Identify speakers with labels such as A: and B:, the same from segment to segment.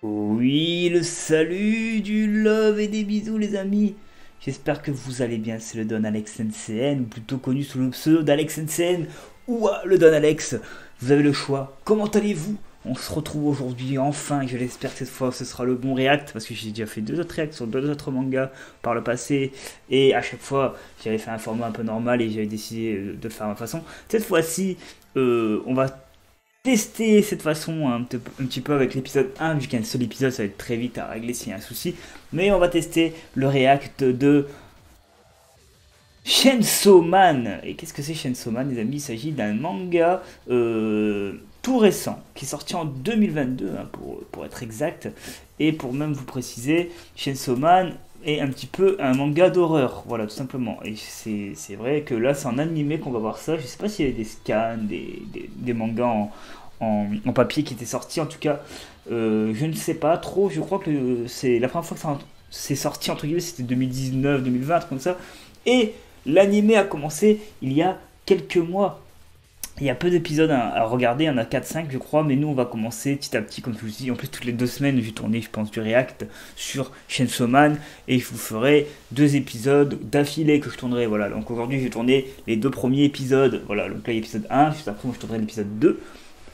A: Oui, le salut du love et des bisous les amis. J'espère que vous allez bien, c'est le Don Alex NCN, ou plutôt connu sous le pseudo d'Alex NCN, ou le Don Alex. Vous avez le choix. Comment allez-vous? On se retrouve aujourd'hui enfin, et je l'espère que cette fois ce sera le bon react, parce que j'ai déjà fait deux autres reacts sur deux autres mangas par le passé, et à chaque fois j'avais fait un format un peu normal et j'avais décidé de le faire à ma façon. Cette fois-ci, on va tester cette façon un petit peu avec l'épisode 1, vu qu'un seul épisode ça va être très vite à régler s'il y a un souci. Mais on va tester le react de Chainsaw Man. Et qu'est-ce que c'est Chainsaw Man les amis? Il s'agit d'un manga tout récent, qui est sorti en 2022 pour être exact. Et pour même vous préciser, Chainsaw Man est un petit peu un manga d'horreur, voilà tout simplement. Et c'est vrai que là c'est en animé qu'on va voir ça. Je sais pas s'il y a des scans, des mangas en papier qui étaient sortis, en tout cas je ne sais pas trop. Je crois que c'est la première fois que c'est sorti entre guillemets, c'était 2019-2020 comme ça. Et l'animé a commencé il y a quelques mois. Il y a peu d'épisodes à regarder, il y en a 4-5 je crois, mais nous on va commencer petit à petit, comme je vous dis. En plus, toutes les 2 semaines, j'ai tourné, je pense, du React sur Chainsaw Man, et je vous ferai 2 épisodes d'affilée que je tournerai. Voilà, donc aujourd'hui j'ai tourné les 2 premiers épisodes. Voilà, donc là l'épisode 1, juste après moi je tournerai l'épisode 2.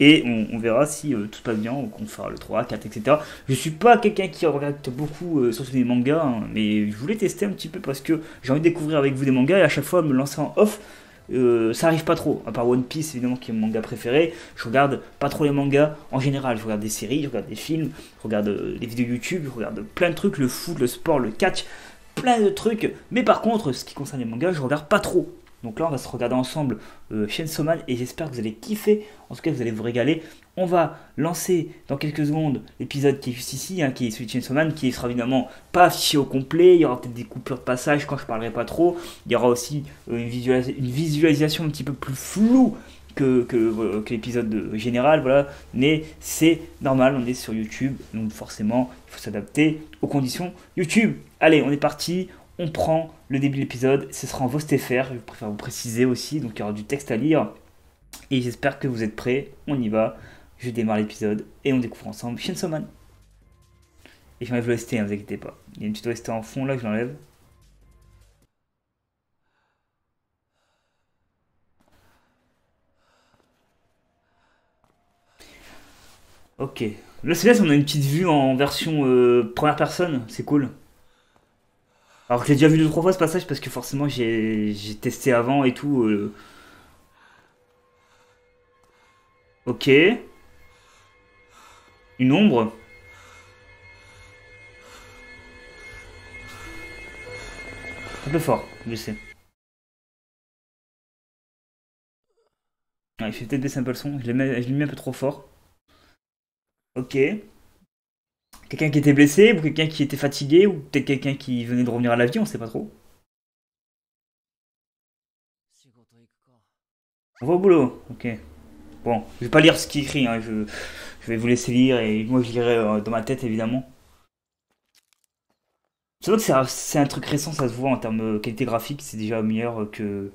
A: Et on verra si tout se passe bien, ou qu'on fera le 3, 4, etc. Je suis pas quelqu'un qui regarde beaucoup sur des mangas, hein, mais je voulais tester un petit peu parce que j'ai envie de découvrir avec vous des mangas, et à chaque fois me lancer en off. Ça arrive pas trop, à part One Piece évidemment qui est mon manga préféré. Je regarde pas trop les mangas en général. Je regarde des séries, je regarde des films, je regarde des vidéos YouTube, je regarde plein de trucs, le foot, le sport, le catch, plein de trucs. Mais par contre, ce qui concerne les mangas, je regarde pas trop. Donc là, on va se regarder ensemble Chainsaw Man, et j'espère que vous allez kiffer. En tout cas, vous allez vous régaler. On va lancer dans quelques secondes l'épisode qui est juste ici, hein, qui est celui de Chainsaw Man, qui sera évidemment pas affiché au complet. Il y aura peut-être des coupures de passage quand je parlerai pas trop. Il y aura aussi une visualisation un petit peu plus floue que l'épisode général, voilà. Mais c'est normal, on est sur YouTube, donc forcément, il faut s'adapter aux conditions YouTube. Allez, on est parti. On prend le début de l'épisode, ce sera en VosTFR, je préfère vous préciser aussi, donc il y aura du texte à lire. Et j'espère que vous êtes prêts, on y va. Je démarre l'épisode et on découvre ensemble Chainsaw Man. Et j'enlève l'OST, hein, vous inquiétez pas. Il y a une petite OST en fond là que j'enlève. Ok. Là c'est bien, on a une petite vue en version première personne, c'est cool. Alors que j'ai déjà vu 2 3 fois ce passage parce que forcément j'ai testé avant et tout. Ok. Une ombre. Un peu fort, je sais. Ouais, il fait peut-être baisser un peu le son, je l'ai mis un peu trop fort. Ok. Quelqu'un qui était blessé, ou quelqu'un qui était fatigué, ou peut-être quelqu'un qui venait de revenir à la vie, on sait pas trop. On va au boulot, ok. Bon, je vais pas lire ce qui est écrit, hein, je vais vous laisser lire, et moi je lirai dans ma tête évidemment. C'est vrai que c'est un truc récent, ça se voit en termes de qualité graphique, c'est déjà meilleur que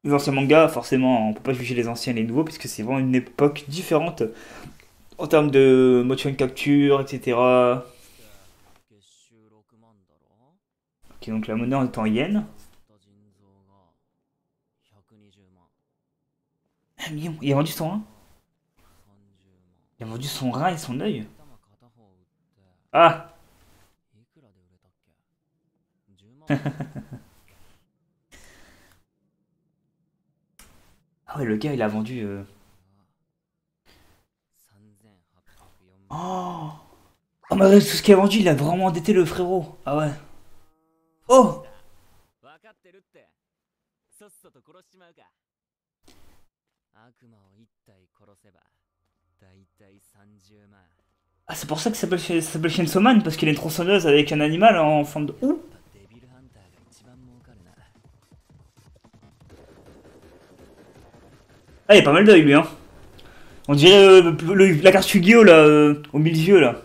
A: les anciens mangas. Forcément, on peut pas juger les anciens et les nouveaux, puisque c'est vraiment une époque différente en termes de motion capture, etc. Ok, donc la monnaie est en yen. 1 million, il a vendu son rein. Il a vendu son rein et son œil. Ah. Ah ouais, le gars, il a vendu. Oh. Oh, mais tout ce qu'il a vendu, il a vraiment endetté le frérot. Ah ouais. Oh. Ah, c'est pour ça que ça s'appelle Chainsaw Man, parce qu'il a une tronçonneuse avec un animal en forme de. Ouh. Ah, il a pas mal d'œil lui, hein. On dirait la carte Yu-Gi-Oh là, au milieu là.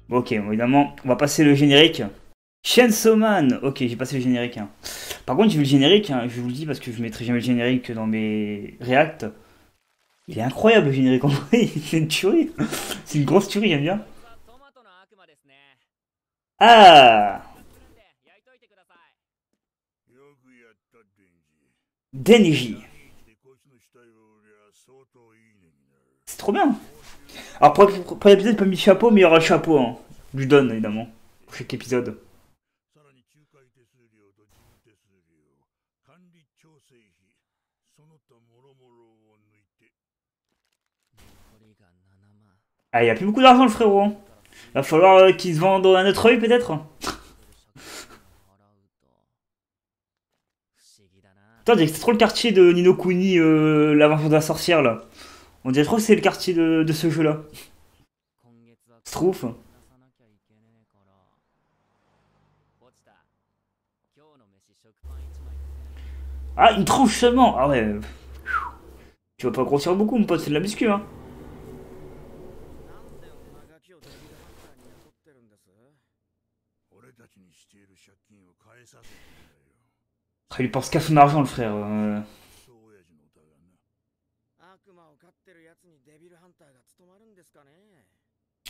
A: Bon, ok, bon, évidemment, on va passer le générique. Chainsaw Man. Ok, j'ai passé le générique, hein. Par contre, j'ai vu le générique, hein, je vous le dis parce que je mettrai jamais le générique dans mes reacts. Il est incroyable le générique en vrai, c'est une tuerie. C'est une grosse tuerie, j'aime bien. Ah! Denji. C'est trop bien. Alors pour l'épisode, pas mis de chapeau, mais il y aura le chapeau. Hein. Je lui donne évidemment. Pour chaque épisode. Ah, il a plus beaucoup d'argent le frérot. Hein. Va falloir qu'il se vende un autre œil peut-être. Putain, on dirait que c'est trop le quartier de Nino Kuni, l'aventure de la sorcière là. On dirait trop que c'est le quartier de ce jeu là. Se trouve. Ah, une tranche seulement. Ah ouais. Tu vas pas grossir beaucoup mon pote, c'est de la muscu hein. Ah, il pense qu'à son argent le frère.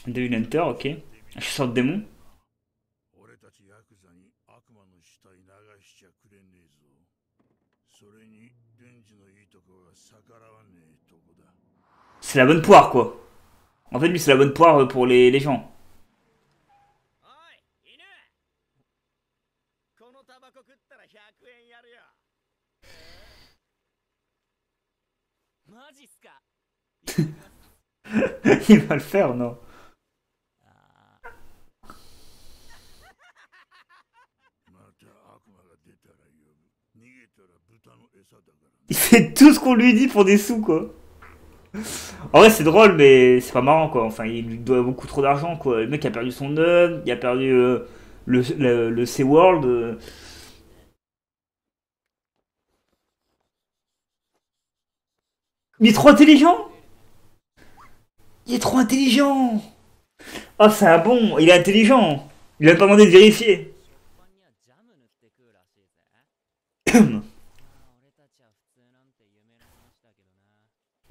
A: Devil Hunter, ok. Chasseur de démons. C'est la bonne poire quoi. En fait lui c'est la bonne poire pour les gens. Il va le faire non. Il fait tout ce qu'on lui dit pour des sous quoi. En vrai c'est drôle mais c'est pas marrant quoi. Enfin il lui doit beaucoup trop d'argent quoi. Le mec a perdu son œuvre, il a perdu le SeaWorld. Il est trop intelligent. Il est trop intelligent. Ah c'est un bon, il est intelligent. Il a pas demandé de vérifier.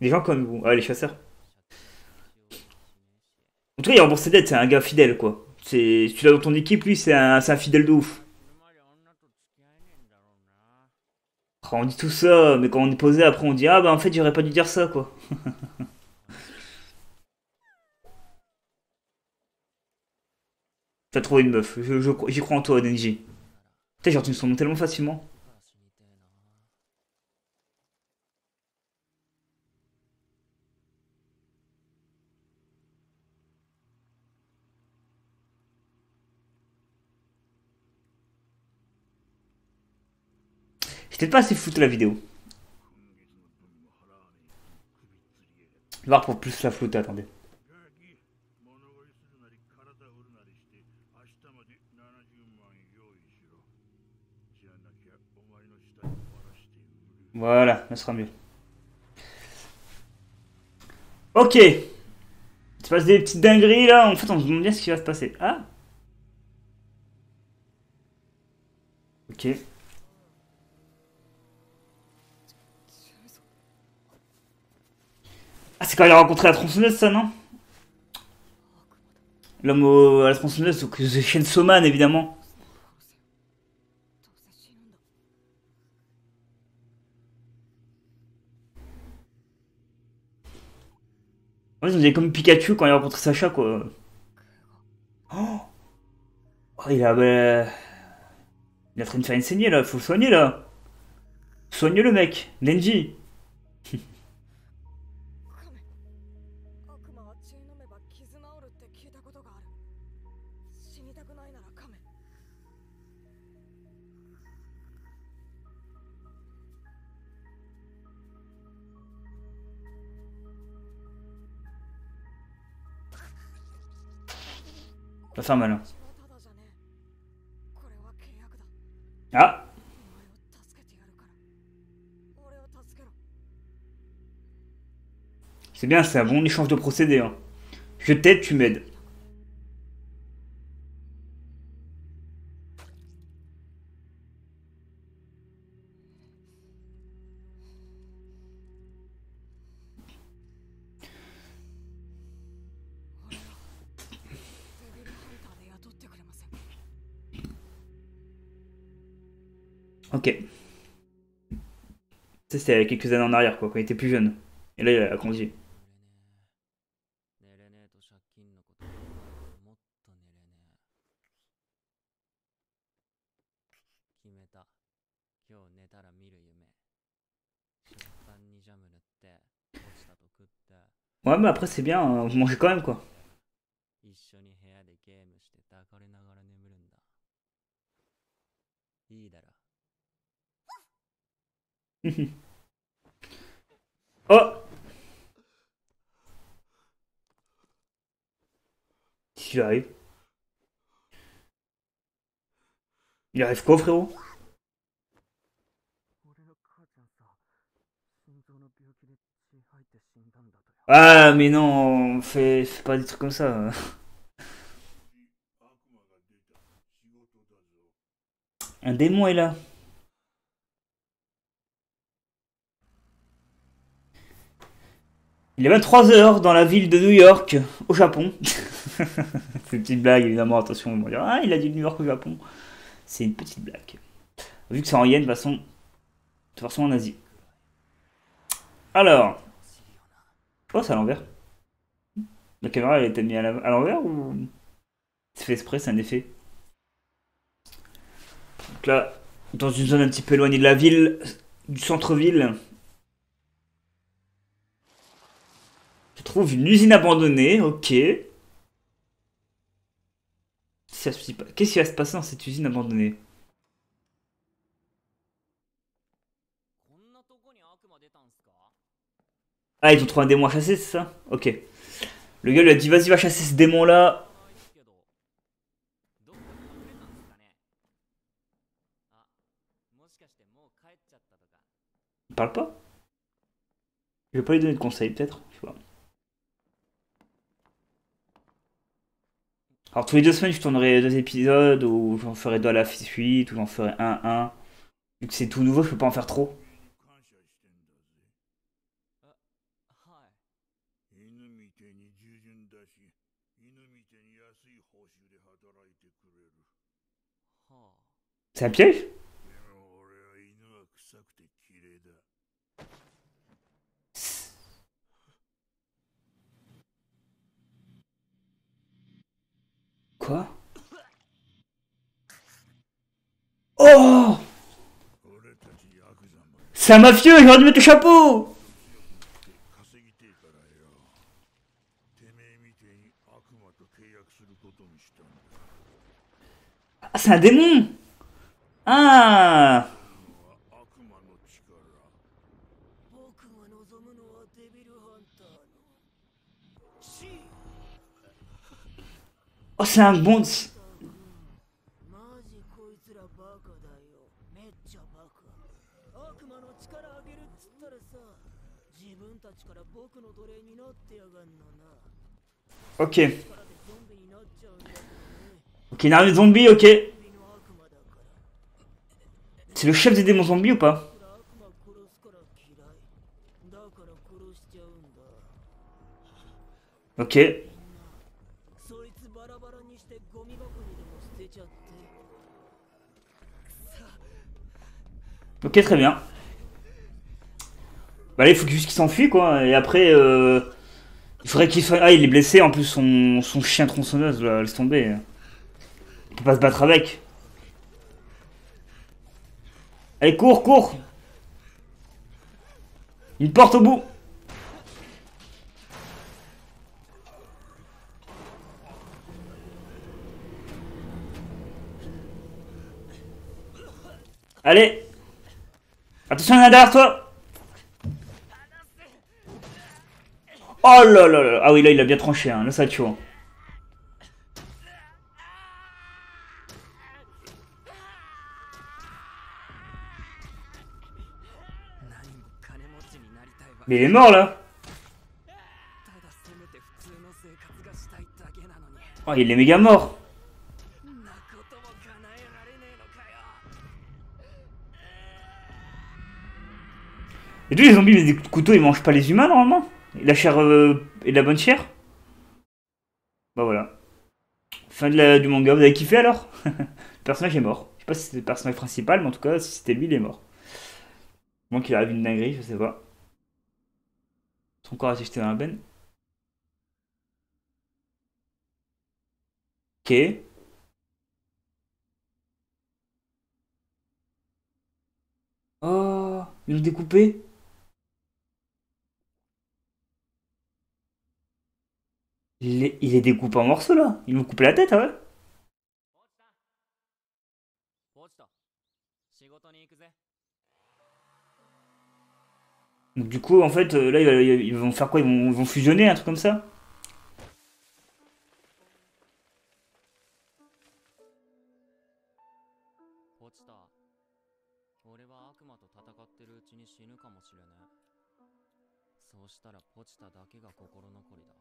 A: Les gens comme vous. Ah les chasseurs. En tout cas il rembourse ses dettes, c'est un gars fidèle quoi. C'est, si tu l'as dans ton équipe, lui c'est un fidèle de ouf. Oh, on dit tout ça, mais quand on est posé après on dit ah bah en fait j'aurais pas dû dire ça quoi. T'as trouvé une meuf, j'y crois en toi Denji. Putain j'ai retenu son nom tellement facilement. J'étais pas assez flouté la vidéo. Je vais voir pour plus la flouter, attendez. Voilà, ça sera mieux. Ok, il se passe des petites dingueries là, en fait on se demande bien ce qui va se passer. Ah, ok. Ah c'est quand il a rencontré la tronçonneuse ça non? L'homme à la tronçonneuse, donc c'est Chainsaw Man évidemment. En fait on dirait comme Pikachu quand il a rencontré Sacha quoi. Oh, oh, il est en train de faire une saignée là, faut le soigner là. Soigne le mec, Denji. Va faire malin. Ah, c'est bien, c'est un bon échange de procédés. Hein. Je t'aide, tu m'aides. Ok. Ça, c'était quelques années en arrière, quoi, quand il était plus jeune. Et là, il a grandi. Ouais, mais après, c'est bien, hein, vous mangez quand même, quoi. Oh! Qu'est-ce qu'il arrive? Il arrive quoi, frérot? Ah, mais non, fais pas des trucs comme ça. Un démon est là. Il est 23 heures dans la ville de New York, au Japon. C'est une petite blague, évidemment, attention, ils vont dire, ah, il a dit New York au Japon. C'est une petite blague. Vu que c'est en yen, de toute façon en Asie. Alors, oh, c'est à l'envers. La caméra, elle était mise à l'envers ou c'est fait exprès, c'est un effet? Donc là, dans une zone un petit peu éloignée de la ville, du centre-ville, je trouve une usine abandonnée, ok. Qu'est-ce qui va se passer dans cette usine abandonnée? Ah, ils ont trouvé un démon à chasser, c'est ça? Ok. Le gars lui a dit, vas-y, va chasser ce démon-là. Il parle pas? Je vais pas lui donner de conseils, peut-être? Je sais pas. Alors, tous les 2 semaines, je tournerai 2 épisodes, ou j'en ferai deux à la suite, ou j'en ferai un. Vu que c'est tout nouveau, je peux pas en faire trop. C'est un piège? Quoi? Oh! C'est un mafieux, j'aurais dû mettre le chapeau! Ah, c'est un démon! Ah! Oh, c'est un bon. Ok. Ok, une armée de zombies, ok. C'est le chef des démons zombies ou pas? Ok. Ok, très bien. Bah là, il faut juste qu'il s'enfuit, quoi. Et après, il faudrait qu'il soit. Ah, il est blessé, en plus, son chien tronçonneuse, là, laisse tomber. Il peut pas se battre avec. Allez, cours, cours! Une porte au bout! Allez! Attention, il y en a derrière toi! Oh là là là! Ah oui, là, il a bien tranché, hein. Là, ça tue, hein. Mais il est mort, là! Oh, il est méga mort! Et tous les zombies, mais des couteaux, ils mangent pas les humains, normalement? Et la chair, et de la bonne chair? Bah voilà. Fin du manga, vous avez kiffé alors? Le personnage est mort. sais pas si c'était le personnage principal, mais en tout cas, si c'était lui, il est mort. Moi qu'il arrive une dinguerie, je sais pas. Son corps a été jeté dans la benne. Ok. Oh, ils l'ont découpé. Il est découpé en morceaux là. Ils m'ont coupé la tête, ah ouais. Donc du coup, en fait, là, ils vont faire quoi? Ils vont fusionner, un truc comme ça?
B: 落ちた。俺は悪魔と戦ってるうちに死ぬかもしれねえ。そうしたらポチタだけが心残りだ。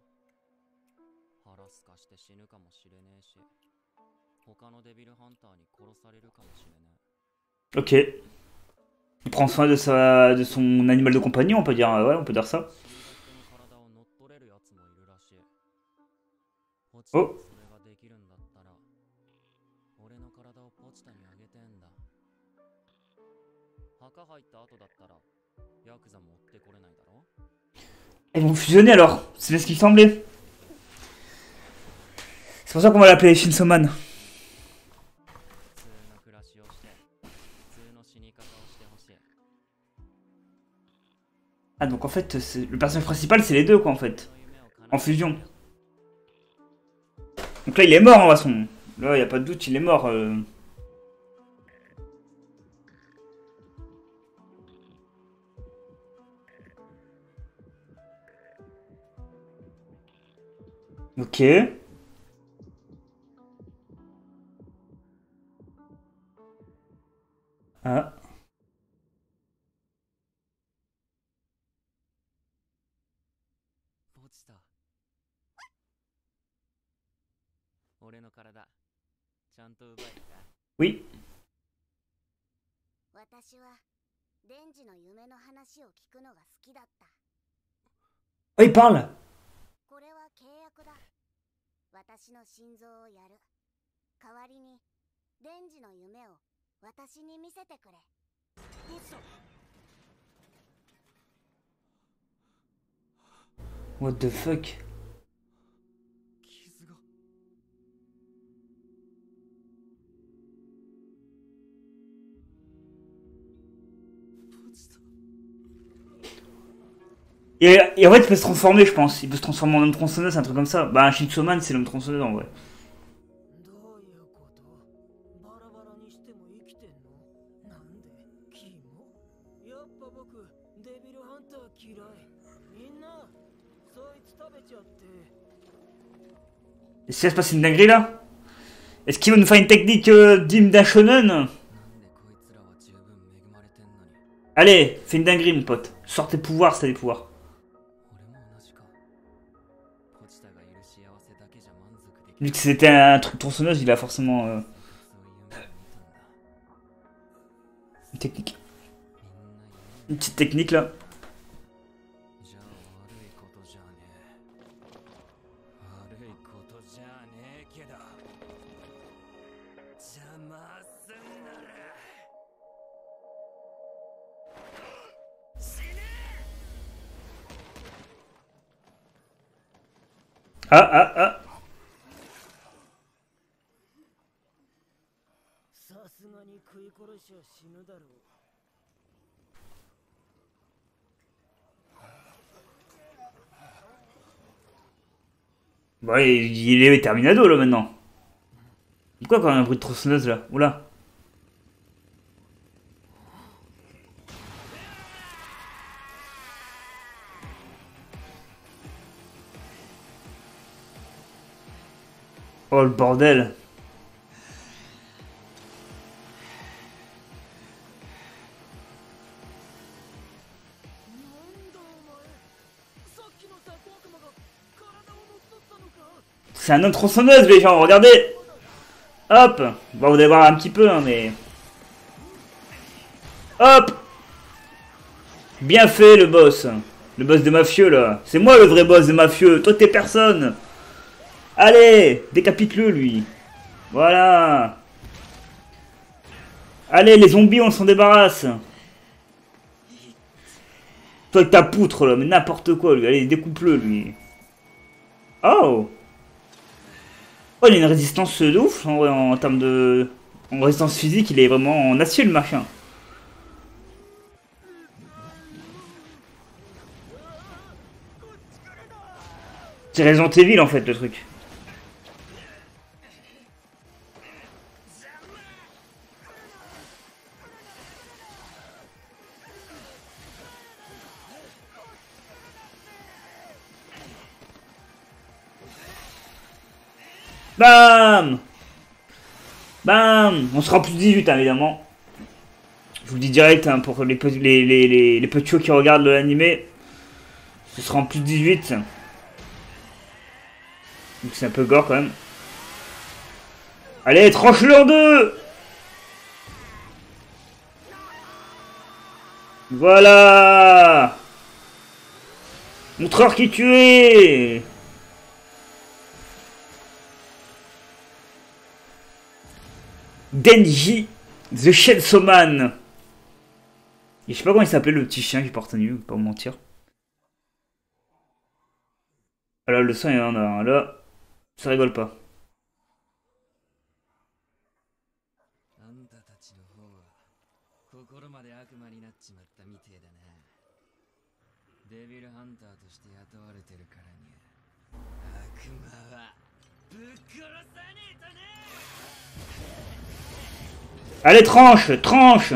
B: 腹すかして死ぬかもしれねえし、他のデビルハンターに殺されるかもしれねえ。
A: Ok. Il prend soin de son animal de compagnie, on peut dire, ouais, on peut dire ça.
B: 死にかけの体を乗っ取れるやつもいるらしい。ポチタが
A: Oh,
B: それができるんだったら、俺の体をポチタにあげてんだ。墓入った後だったら、ヤクザ持ってこれないだろ。
A: ils vont fusionner alors. C'est ce qu'il semblait. C'est pour ça qu'on va l'appeler Shinsoman.
B: 普通の暮らしをして、普通の死に方をしてほしい。
A: Ah, donc en fait, le personnage principal, c'est les deux, quoi, en
B: 俺
A: fait.
B: の夢を叶
A: En
B: えて
A: fusion. Donc là, il est mort, en façon. Là, y a pas de doute, il est mort. Ok. Ah.
B: ポチタ。俺の体、ちゃんと奪えた。
A: Oui.
C: 私はデンジの夢の話を聞くのが好きだった。
A: Oh, il parle.
C: これは契約だ。私の心臓をやる。代わりにデンジの夢を私に見せてくれ。
B: ポチタ。
A: What the fuck?
B: 傷が。 ポチタ。
A: Et en fait, il peut se transformer, je pense. Il peut se transformer en homme tronçonneuse, un truc comme ça. Bah, un Shinsoman, c'est l'homme tronçonneuse, en vrai.
D: どういうこと？バラバラにしても生きてんの？なんで？キモ？やっぱ僕デビルハンター嫌い。みんなそいつ食べちゃって。
A: Est-ce qu'il va se passer une dinguerie, là? Est-ce qu'il va nous faire une technique d'hymne d'un shonen?
B: なんでこいつらは十分恵まれてんのに。
A: Allez, fais une dinguerie, mon pote. Sors tes pouvoirs, si t'as des pouvoirs.
B: 俺も同じか。ポチタがいる幸せだけじゃ満足でき
A: Vu
B: ない。
A: que c'était un truc tronçonneuse, il a forcément
B: そういう夢を見たんだ。
A: une technique.
B: みんな夢
A: Une petite technique, là.
B: じゃあ悪いことじゃねえ。悪いことじゃねえけど。邪魔すんなら。死ね。
A: Ah, ah, ah.
D: さすがに食い殺しは死ぬだろう。
A: Bah, il est Terminado, là, maintenant. Pourquoi quand même un bruit de tronçonneuse, là? Oula. Oh, le bordel. C'est un homme tronçonneuse, les gens, regardez. Hop. Bon, vous allez voir un petit peu, hein, mais... Hop. Bien fait, le boss. Le boss des mafieux, là. C'est moi, le vrai boss des mafieux. Toi, t'es personne. Allez, décapite-le, lui. Voilà. Allez, les zombies, on s'en débarrasse. Toi avec ta poutre là, mais n'importe quoi lui. Allez, découpe-le lui. Oh. Oh, il a une résistance de ouf en, vrai, en termes de... En résistance physique, il est vraiment en acier le machin. C'est Resident Evil en fait le truc. Bam! Bam! On sera plus de 18 hein, évidemment. Je vous le dis direct hein, pour les petits qui regardent l'animé. Ce sera en plus de 18. Donc c'est un peu gore quand même. Allez, tranche-le en deux! Voilà! Montreur qui tué! Denji, The Chainsaw Man. Et je sais pas comment il s'appelait le petit chien qui porte nu, pas vous mentir. Ah là, le sang il y en a un. Là, ça rigole pas. Allez, tranche, tranche.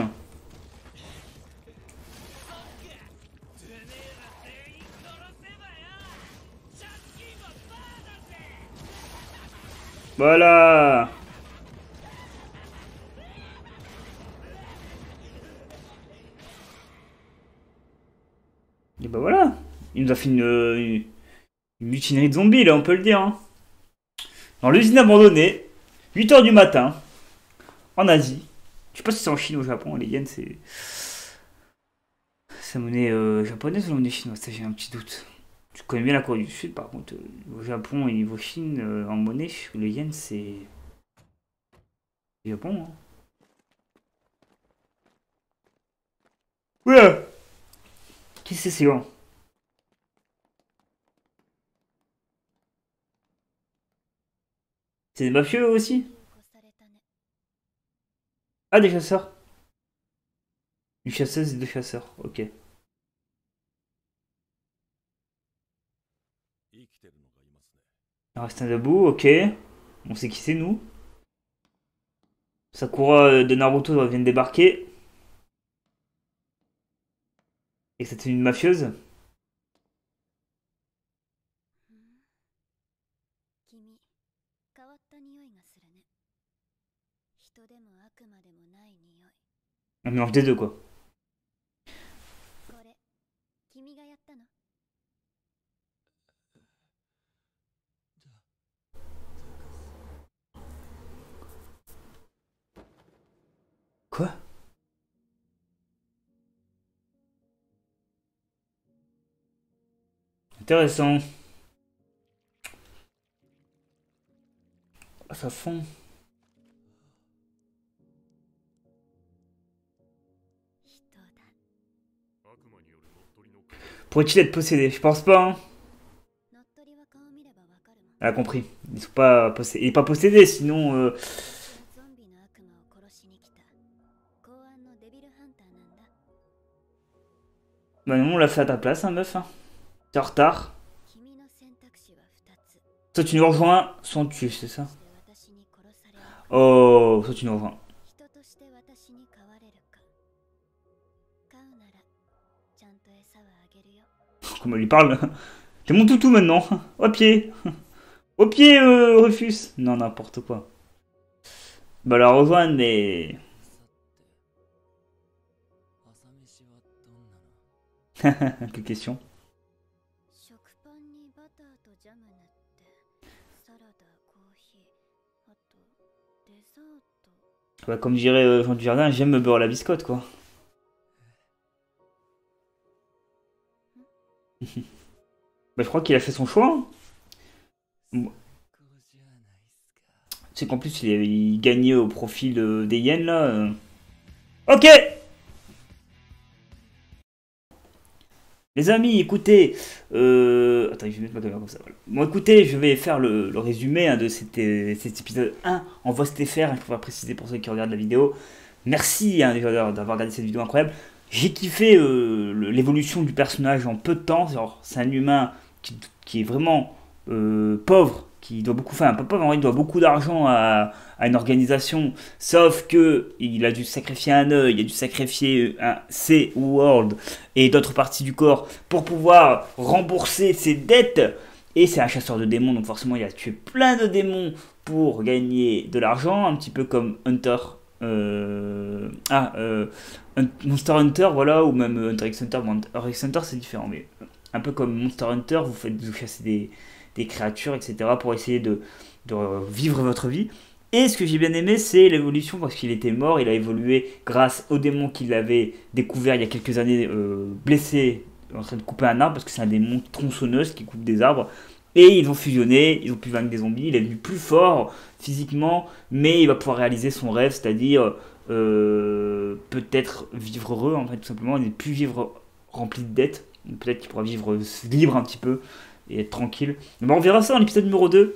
A: Voilà. Et bah voilà. Il nous a fait une mutinerie de zombies, là, on peut le dire. Hein. Dans l'usine abandonnée, 8 h du matin, en Asie. Je sais pas si c'est en Chine ou au Japon, les yens, c'est... C'est monnaie japonaise ou la monnaie chinoise, ça j'ai un petit doute. Je connais bien la Corée du Sud, par contre, au Japon et niveau Chine, en monnaie, le yen, c'est... Japon, hein. Ouais. Qui c'est loin? C'est des mafieux aussi? Ah, des chasseurs. Une chasseuse et deux chasseurs, ok. Il reste un debout, ok. On sait qui c'est, nous. Sakura de Naruto vient de débarquer. Et c'était une mafieuse. Un mélange des deux, quoi. Quoi? Intéressant. Ah, ça fond. Pourrait-il être possédé? Je pense pas, hein. Elle a compris. Ils sont pas possédés. Il est pas possédé, sinon... Bah non, on l'a fait à ta place, hein, meuf. Hein. T'es en retard. Soit tu nous rejoins, soit on te tue, c'est ça? Oh, soit tu nous rejoins. Comment il lui parle? T'es mon toutou maintenant. Au pied. Au pied, Rufus. Non, n'importe quoi. Bah la rejoindre, mais... Quelle question. Bah, comme dirait Jean Dujardin, j'aime me beurre la biscotte, quoi. Bah, je crois qu'il a fait son choix. Hein. Tu sais qu'en plus, il gagnait au profil des yens, là. Ok. Les amis, écoutez, attends, je vais mettre ma caméra comme ça. Voilà. Bon, écoutez, je vais faire le résumé de cet épisode 1 en voix STFR, il faut préciser pour ceux qui regardent la vidéo. Merci d'avoir regardé cette vidéo incroyable. J'ai kiffé l'évolution du personnage en peu de temps. C'est un humain qui est vraiment pauvre, qui doit beaucoup, enfin pas pauvre, il doit beaucoup d'argent à une organisation, sauf que il a dû sacrifier un œil, il a dû sacrifier un C-World et d'autres parties du corps pour pouvoir rembourser ses dettes. Et c'est un chasseur de démons, donc forcément il a tué plein de démons pour gagner de l'argent, un petit peu comme Hunter. Monster Hunter, voilà, ou même Hunter x Hunter. Bon, Hunter x Hunter c'est différent, mais un peu comme Monster Hunter, vous chassez des créatures, etc. pour essayer de vivre votre vie. Et ce que j'ai bien aimé, c'est l'évolution, parce qu'il était mort, il a évolué grâce au démon qu'il avait découvert il y a quelques années, blessé, en train de couper un arbre, parce que c'est un démon tronçonneuse qui coupe des arbres. Et ils ont fusionné, ils ont pu vaincre des zombies, il est devenu plus fort physiquement, mais il va pouvoir réaliser son rêve, c'est-à-dire peut-être vivre heureux, en fait, tout simplement, ne plus vivre rempli de dettes, peut-être qu'il pourra vivre libre un petit peu, et être tranquille. Mais on verra ça dans l'épisode numéro 2,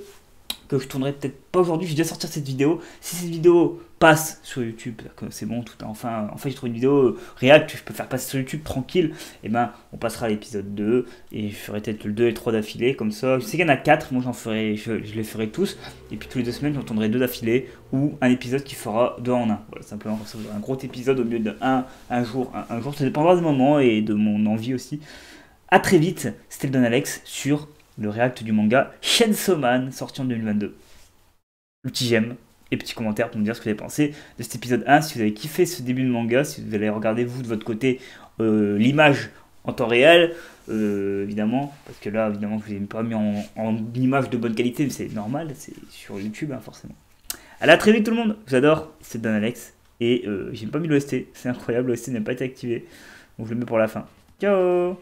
A: que je tournerai peut-être pas aujourd'hui, j'ai déjà sorti cette vidéo. Si cette vidéo passe sur YouTube, c'est bon, tout enfin j'ai trouvé une vidéo React que je peux faire passer sur YouTube tranquille, et ben on passera à l'épisode 2, et je ferai peut-être le 2 et le 3 d'affilée, comme ça. Je sais qu'il y en a 4, moi je les ferai tous, et puis tous les 2 semaines j'en tournerai 2 d'affilée, ou un épisode qui fera 2 en 1. Voilà, simplement, comme ça vous aurez un gros épisode au lieu de un jour, ça dépendra des moments et de mon envie aussi. A très vite, c'était le Don Alex sur le React du manga Chainsaw Man, sorti en 2022. Le petit j'aime et petit commentaire pour me dire ce que vous avez pensé de cet épisode 1, si vous avez kiffé ce début de manga, si vous allez regarder vous de votre côté l'image en temps réel, évidemment, parce que là évidemment je ne vous ai pas mis en image de bonne qualité, mais c'est normal, c'est sur YouTube forcément. Allez, à très vite tout le monde, je vous adore, c'est Don Alex, et j'ai pas mis l'OST, c'est incroyable, l'OST n'a pas été activé, donc je le mets pour la fin. Ciao.